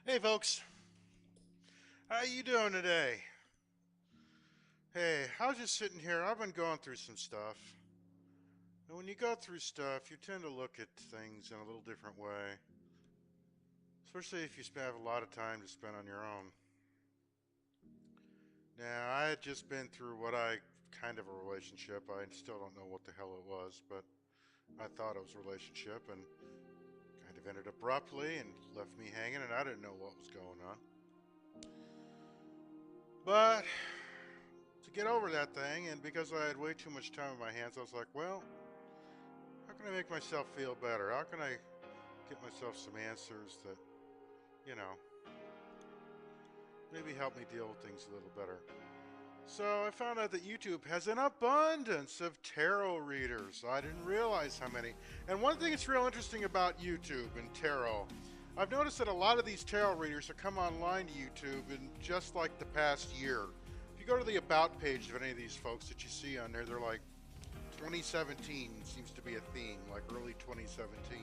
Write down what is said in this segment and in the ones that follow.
Hey folks, how you doing today? Hey, I was just sitting here. I've been going through some stuff. And when you go through stuff, you tend to look at things in a little different way. Especially if you have a lot of time to spend on your own. Now, I had just been through what I kind of a relationship. I still don't know what the hell it was, but I thought it was a relationship and kind of ended abruptly and left me hanging, and I didn't know what was going on. But to get over that thing, and because I had way too much time on my hands, I was like, well, how can I make myself feel better? How can I get myself some answers that, you know, maybe help me deal with things a little better? So I found out that YouTube has an abundance of tarot readers. I didn't realize how many. And one thing that's real interesting about YouTube and tarot, I've noticed that a lot of these tarot readers have come online to YouTube in just like the past year. If you go to the about page of any of these folks that you see on there, they're like 2017 seems to be a theme, like early 2017.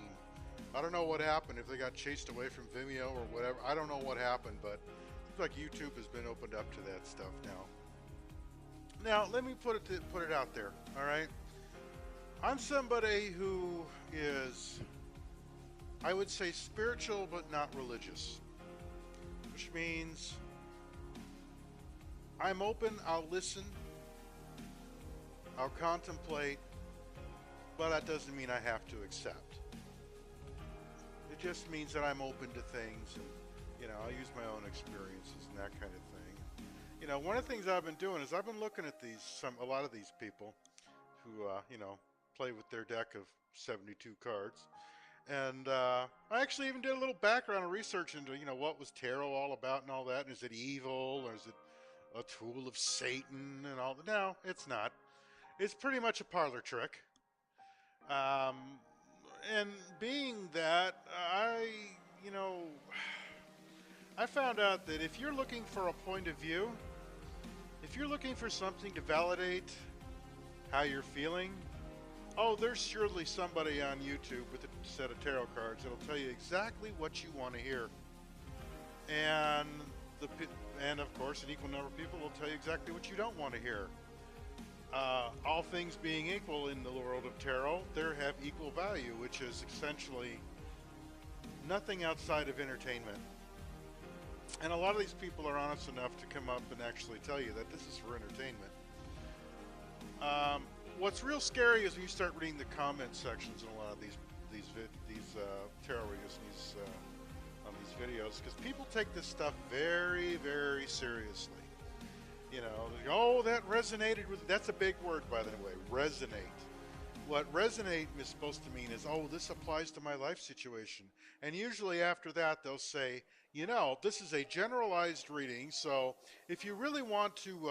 I don't know what happened, if they got chased away from Vimeo or whatever. I don't know what happened, but it seems like YouTube has been opened up to that stuff now. Now, let me put it out there, all right? I'm somebody who is, I would say, spiritual but not religious, which means I'm open, I'll listen, I'll contemplate, but that doesn't mean I have to accept. It just means that I'm open to things, and I'll use my own experiences and that kind of thing. One of the things I've been doing is I've been looking at a lot of these people who, play with their deck of 72 cards. And I actually even did a little background and research into, what was tarot all about and all that. And is it evil, or is it a tool of Satan and all that? No, it's not. It's pretty much a parlor trick. Um, and being that, I found out that if you're looking for a point of view, if you're looking for something to validate how you're feeling, oh, there's surely somebody on YouTube with a set of tarot cards that'll tell you exactly what you want to hear. And and of course, an equal number of people will tell you exactly what you don't want to hear. All things being equal in the world of tarot, they have equal value, which is essentially nothing outside of entertainment. And a lot of these people are honest enough to come up and actually tell you that this is for entertainment. What's real scary is when you start reading the comment sections in a lot of these tarot readers and on these videos, because people take this stuff very, very seriously. Oh, that resonated with. That's a big word, by the way. Resonate. What resonate is supposed to mean is, oh, this applies to my life situation. And usually after that, they'll say, this is a generalized reading, so if you really want to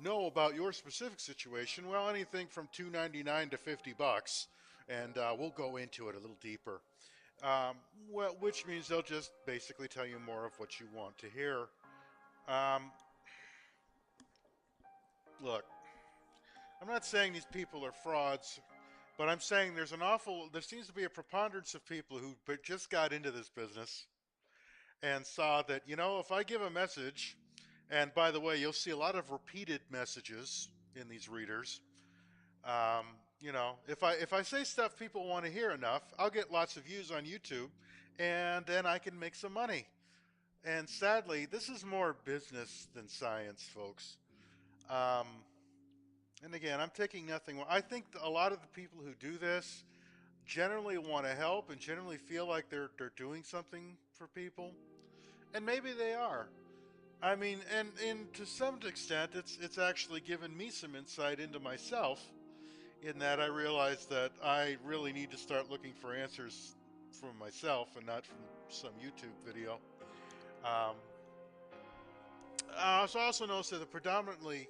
know about your specific situation, well, anything from $2.99 to $50, and we'll go into it a little deeper. Well, which means they'll just basically tell you more of what you want to hear. Um, Look, I'm not saying these people are frauds, but I'm saying there seems to be a preponderance of people who just got into this business and saw that, if I give a message, and by the way, you'll see a lot of repeated messages in these readers. If I say stuff people want to hear enough, I'll get lots of views on YouTube, and then I can make some money. And sadly, this is more business than science, folks. Um, and again, I'm taking nothing. I think a lot of the people who do this generally want to help and generally feel like they're doing something for people, and maybe they are. I mean, and to some extent, it's actually given me some insight into myself, in that I realized that I really need to start looking for answers from myself and not from some YouTube video. Um, I also noticed that the predominantly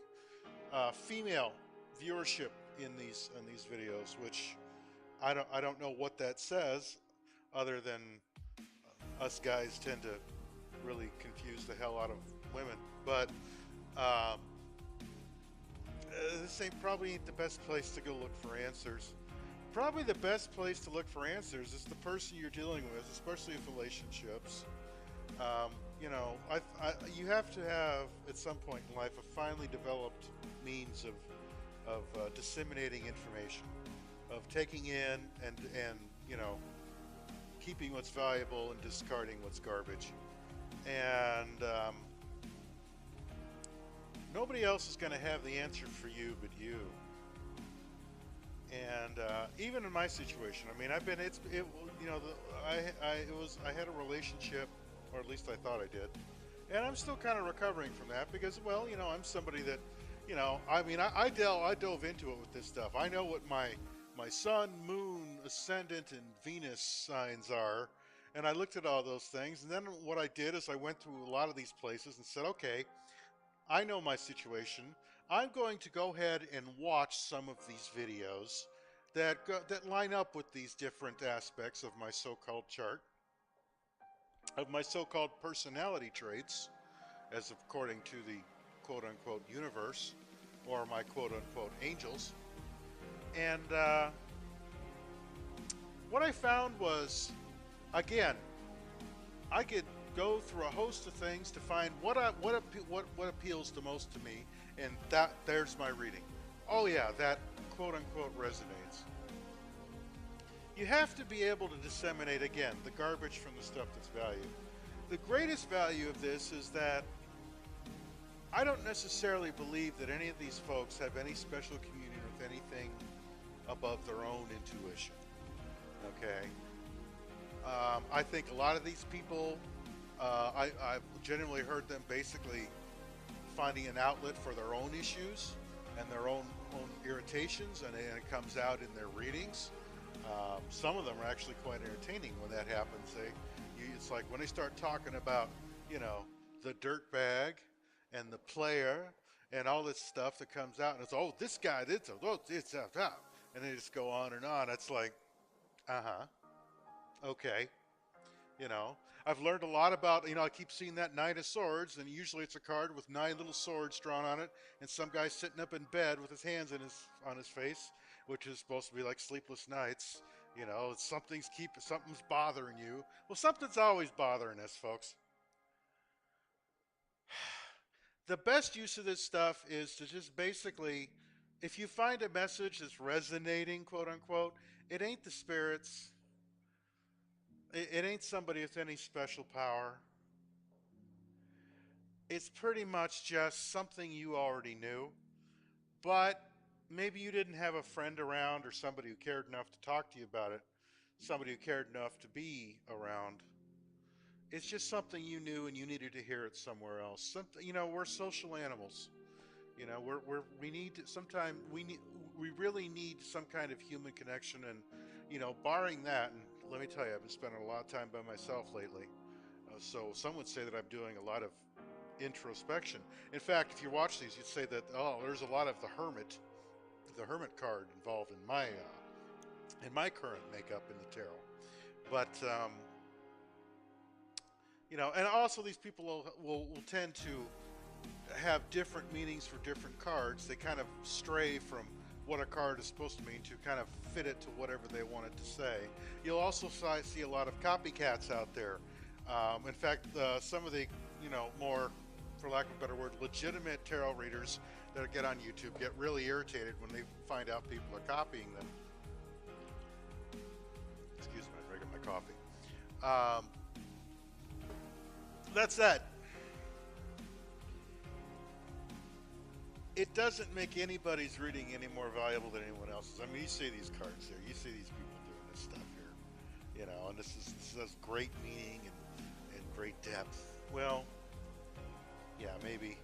female viewership in these videos, which I don't know what that says, other than us guys tend to really confuse the hell out of women. But um, this probably ain't the best place to go look for answers. Probably the best place to look for answers is the person you're dealing with, especially with relationships. Um, you know, you have to have at some point in life a finely developed means of disseminating information, of taking in and you know keeping what's valuable and discarding what's garbage. And nobody else is going to have the answer for you but you. And even in my situation, I mean, I've been you know I had a relationship, or at least I thought I did, and I'm still kind of recovering from that because, well, you know, I'm somebody that, you know, I mean, I dove into it with this stuff. I know what my sun, moon, ascendant, and Venus signs are, and I looked at all those things. And then what I did is I went through a lot of these places and said, okay, I know my situation. I'm going to go ahead and watch some of these videos that line up with these different aspects of my so-called chart, of my so-called personality traits, as according to the quote-unquote universe, or my quote-unquote angels. And what I found was, again, I could go through a host of things to find what appeals the most to me, and there's my reading. Oh yeah, that quote unquote resonates. You have to be able to disseminate, again, the garbage from the stuff that's valued. The greatest value of this is that I don't necessarily believe that any of these folks have any special communion with anything above their own intuition. Okay? I think a lot of these people, I've genuinely heard them basically finding an outlet for their own issues and their own irritations, and it comes out in their readings. Some of them are actually quite entertaining when that happens. It's like when they start talking about, you know, the dirt bag and the player and all this stuff that comes out, and it's, oh, this guy, and they just go on and on. It's like, uh-huh, okay. You know, I've learned a lot about, you know, I keep seeing that Nine of Swords, and usually it's a card with 9 little swords drawn on it, and some guy sitting up in bed with his hands on his face, which is supposed to be like sleepless nights. You know, something's bothering you. Well, something's always bothering us, folks. The best use of this stuff is to just basically, if you find a message that's resonating, quote unquote, it ain't the spirits. It ain't somebody with any special power. It's pretty much just something you already knew, but maybe you didn't have a friend around or somebody who cared enough to talk to you about it, somebody who cared enough to be around. It's just something you knew and you needed to hear it somewhere else. Something, you know, we're social animals. You know, we need to, sometime we really need some kind of human connection, and you know, barring that, and let me tell you, I've been spending a lot of time by myself lately. So some would say that I'm doing a lot of introspection. In fact, if you watch these, you'd say that, oh, there's a lot of the hermit card involved in my current makeup in the tarot. But you know, and also these people will tend to have different meanings for different cards. They kind of stray from what a card is supposed to mean to kind of fit it to whatever they want it to say. You'll also see a lot of copycats out there. In fact, some of the, you know, more, for lack of a better word, legitimate tarot readers that get on YouTube get really irritated when they find out people are copying them. Excuse me, I'm drinking my coffee. That's that. It doesn't make anybody's reading any more valuable than anyone else's. I mean, you see these cards here. You see these people doing this stuff here. You know, and this has great meaning and great depth. Well, yeah, maybe.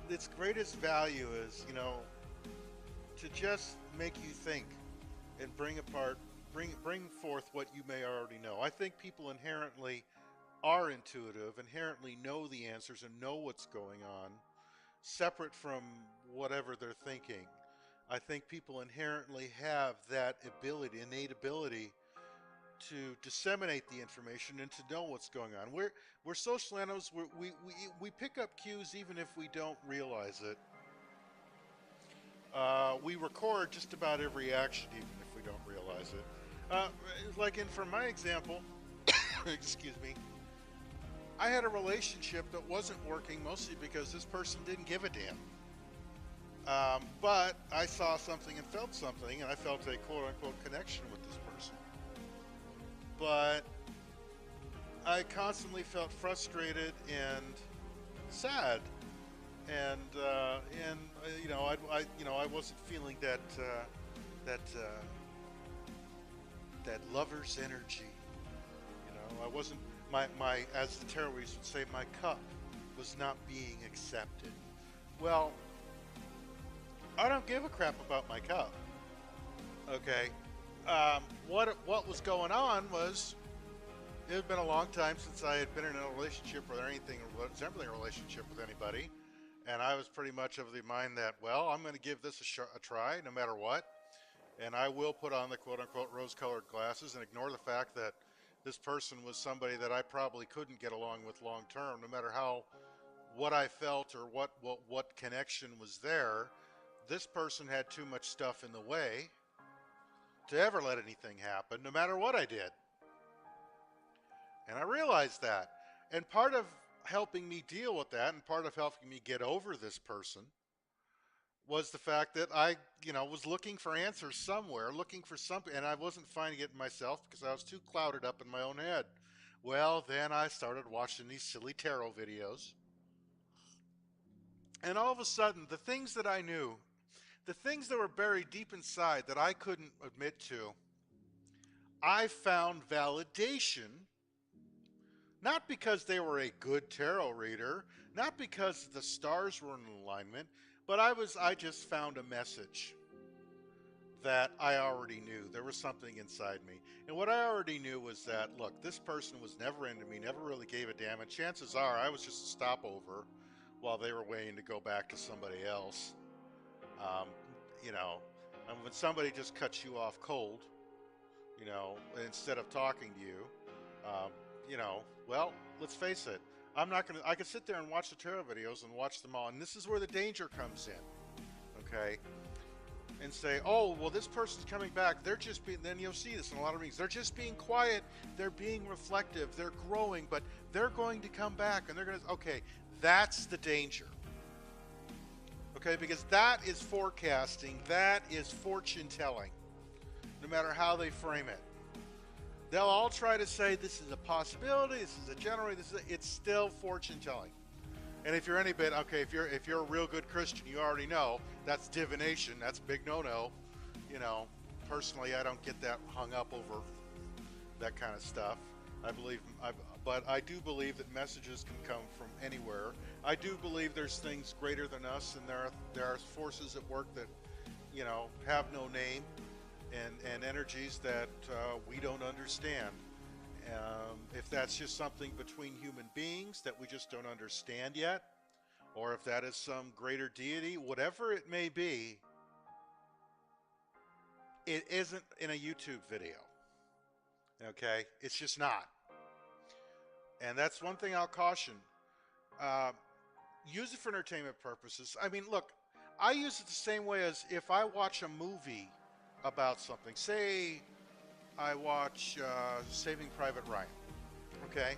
Its greatest value is, you know, to just make you think and bring forth what you may already know. I think people inherently are intuitive, inherently know the answers and know what's going on, separate from whatever they're thinking. I think people inherently have that ability, innate ability, to disseminate the information and to know what's going on. We're social animals. We pick up cues even if we don't realize it. We record just about every action even if we don't realize it. Like for my example, excuse me, I had a relationship that wasn't working mostly because this person didn't give a damn. But I saw something and felt something, and I felt a quote-unquote connection with this person. But I constantly felt frustrated and sad, and I wasn't feeling that that lover's energy. I wasn't my as the tarot readers would say, my cup was not being accepted. Well, I don't give a crap about my cup. Okay, what was going on was it had been a long time since I had been in a relationship or anything resembling a relationship with anybody, and I was pretty much of the mind that, well, I'm going to give this a try no matter what, and I will put on the quote-unquote rose-colored glasses and ignore the fact that this person was somebody that I probably couldn't get along with long-term, no matter what I felt or what connection was there. This person had too much stuff in the way to ever let anything happen, no matter what I did. And I realized that. And part of helping me deal with that and part of helping me get over this person was the fact that I, was looking for answers somewhere, looking for something, and I wasn't finding it in myself because I was too clouded up in my own head. Well, then I started watching these silly tarot videos. And all of a sudden, the things that I knew, the things that were buried deep inside that I couldn't admit to, I found validation. Not because they were a good tarot reader, not because the stars were in alignment, but I just found a message that I already knew. There was something inside me. And what I already knew was that, look, this person was never into me, never really gave a damn, and chances are I was just a stopover while they were waiting to go back to somebody else. Um, and when somebody just cuts you off cold, instead of talking to you, um, well, let's face it. I could sit there and watch the tarot videos and watch them all, and this is where the danger comes in, okay? And say, oh, well, this person's coming back. They're just being, then you'll see this in a lot of readings. They're just being quiet. They're being reflective. They're growing, but they're going to come back, and they're going to, okay, that's the danger. Okay, because that is forecasting. That is fortune telling, no matter how they frame it. They'll all try to say this is a possibility, this is a generally, it's still fortune telling. And if you're any bit, okay, if you're a real good Christian, you already know that's divination. That's a big no-no. Personally, I don't get that hung up over that kind of stuff. But I do believe that messages can come from anywhere. I do believe there's things greater than us, and there are forces at work that, have no name. And energies that we don't understand. If that's just something between human beings that we just don't understand yet, or if that is some greater deity, whatever it may be, it isn't in a YouTube video. Okay? It's just not. And that's one thing I'll caution. Use it for entertainment purposes. I mean, look, I use it the same way as if I watch a movie about something. Say I watch Saving Private Ryan, okay?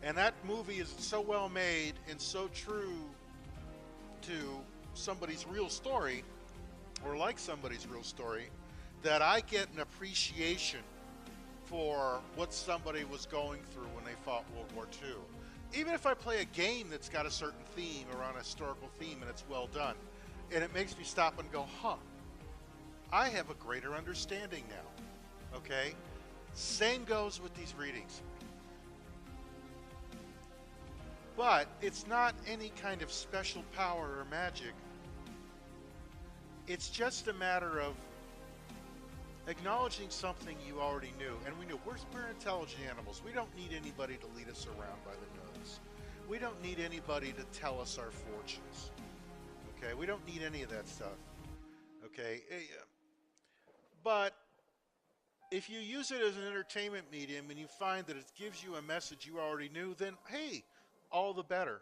And that movie is so well made and so true to somebody's real story, or like somebody's real story, that I get an appreciation for what somebody was going through when they fought World War II. Even if I play a game that's got a certain theme or on a historical theme and it's well done, and it makes me stop and go, huh, I have a greater understanding now, okay? Same goes with these readings. But it's not any kind of special power or magic. It's just a matter of acknowledging something you already knew. And we knew we're intelligent animals. We don't need anybody to lead us around by the nose. We don't need anybody to tell us our fortunes. Okay? We don't need any of that stuff. Okay? But if you use it as an entertainment medium and you find that it gives you a message you already knew, then hey, all the better,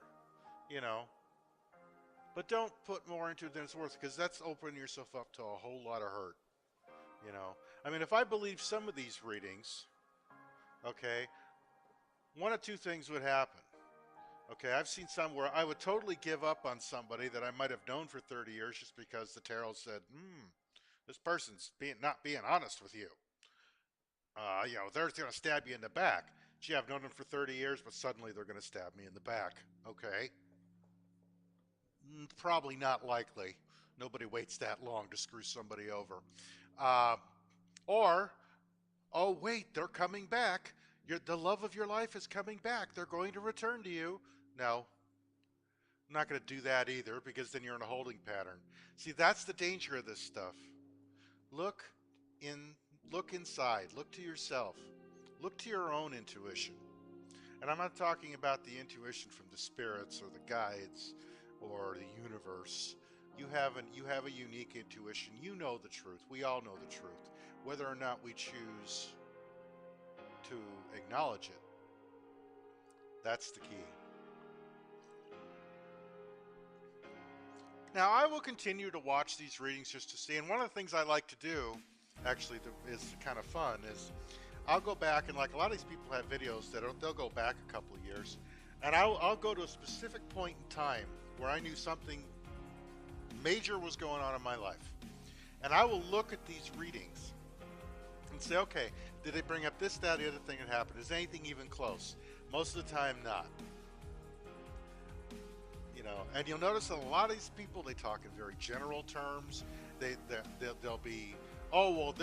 But don't put more into it than it's worth, because that's opening yourself up to a whole lot of hurt, I mean, if I believe some of these readings, okay, one of two things would happen. Okay, I've seen some where I would totally give up on somebody that I might have known for 30 years just because the tarot said, this person's not being honest with you. They're going to stab you in the back. Gee, I've known them for 30 years, but suddenly they're going to stab me in the back. Okay, probably not likely. Nobody waits that long to screw somebody over. Uh, or, oh, wait, they're coming back. The love of your life is coming back. They're going to return to you. No, I'm not going to do that either because then you're in a holding pattern. See, that's the danger of this stuff. Look in, look inside. Look to yourself. Look to your own intuition. And I'm not talking about the intuition from the spirits or the guides or the universe. You have a unique intuition. You know the truth. We all know the truth. Whether or not we choose to acknowledge it, that's the key. Now, I will continue to watch these readings just to see. And one of the things I like to do, actually, is kind of fun, is I'll go back and like a lot of these people have videos that they'll go back a couple of years, and I'll go to a specific point in time where I knew something major was going on in my life, and I will look at these readings and say, okay, did they bring up this, that, the other thing that happened? Is anything even close? Most of the time, not. And you'll notice that a lot of these people, they talk in very general terms. They'll be, oh well,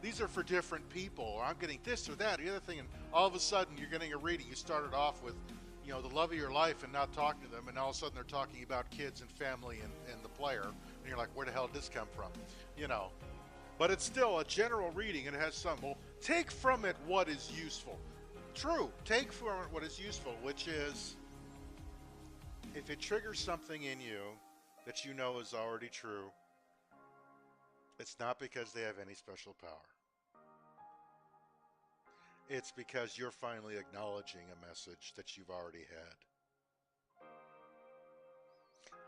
these are for different people, or I'm getting this or that, the other thing, and all of a sudden you're getting a reading. You started off with, the love of your life and not talking to them, and all of a sudden they're talking about kids and family and the player, and you're like, where the hell did this come from? But it's still a general reading, and it has some. Well, take from it what is useful. True, take from it what is useful, which is, if it triggers something in you that you know is already true, it's not because they have any special power. It's because you're finally acknowledging a message that you've already had.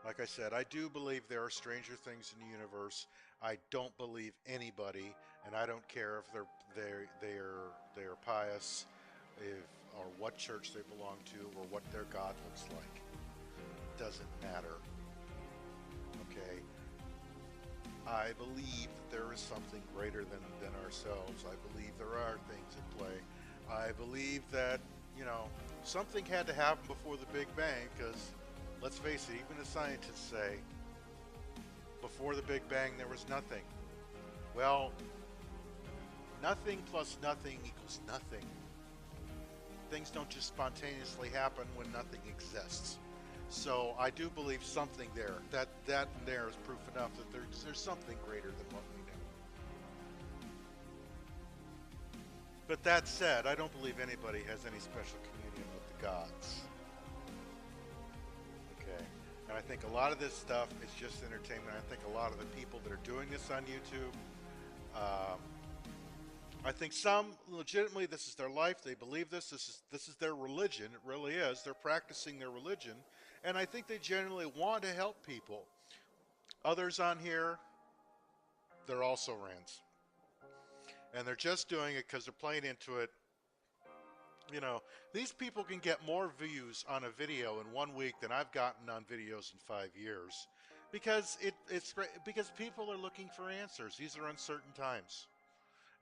Like I said, I do believe there are stranger things in the universe. I don't believe anybody, and I don't care if they're pious, or what church they belong to, or what their God looks like. It doesn't matter. Okay? I believe that there is something greater than ourselves. I believe there are things at play. I believe that, something had to happen before the Big Bang, because, let's face it, even the scientists say, before the Big Bang there was nothing. Well, nothing plus nothing equals nothing. Things don't just spontaneously happen when nothing exists. So I do believe something there. That there is proof enough that there's something greater than what we know. But that said, I don't believe anybody has any special communion with the gods. Okay? And I think a lot of this stuff is just entertainment. I think a lot of the people that are doing this on YouTube, I think some legitimately this is their life. They believe this. This is their religion. It really is. They're practicing their religion. And I think they genuinely want to help people. Others on here, they're also rants. And they're just doing it because they're playing into it. These people can get more views on a video in 1 week than I've gotten on videos in 5 years. Because it's great, because people are looking for answers. These are uncertain times.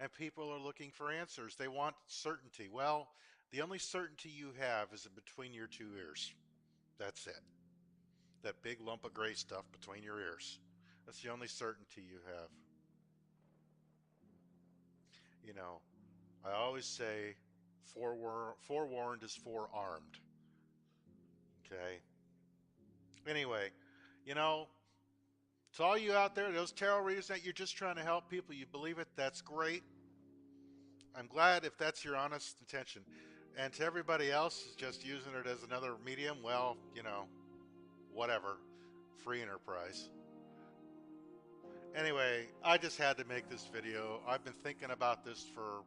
And people are looking for answers. They want certainty. Well, the only certainty you have is in between your two ears. That's it. That big lump of gray stuff between your ears. That's the only certainty you have. I always say, forewarned is forearmed. Okay? Anyway, to all you out there, those tarot readers that you're just trying to help people, you believe it, that's great. I'm glad if that's your honest intention. And to everybody else who's just using it as another medium, well, whatever. Free enterprise. Anyway, I just had to make this video. I've been thinking about this for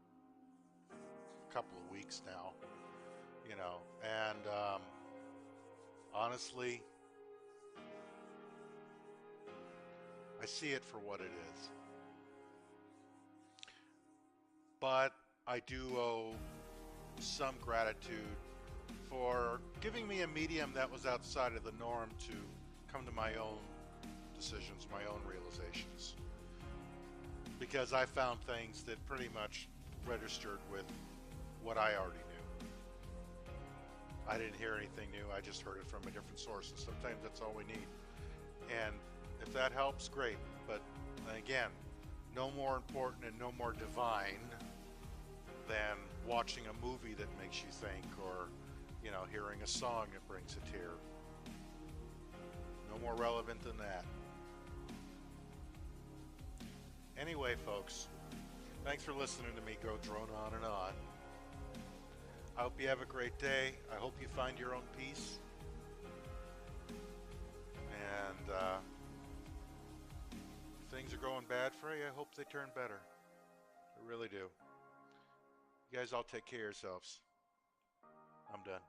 a couple of weeks now, and honestly, I see it for what it is. But I do owe some gratitude for giving me a medium that was outside of the norm to come to my own decisions, my own realizations. Because I found things that pretty much registered with what I already knew. I didn't hear anything new, I just heard it from a different source, and sometimes that's all we need. And if that helps, great. But again, no more important and no more divine than watching a movie that makes you think, or, you know, hearing a song that brings a tear. No more relevant than that. Anyway, folks, thanks for listening to me go drone on and on. I hope you have a great day. I hope you find your own peace. And if things are going bad for you, I hope they turn better. I really do. You guys all take care of yourselves. I'm done.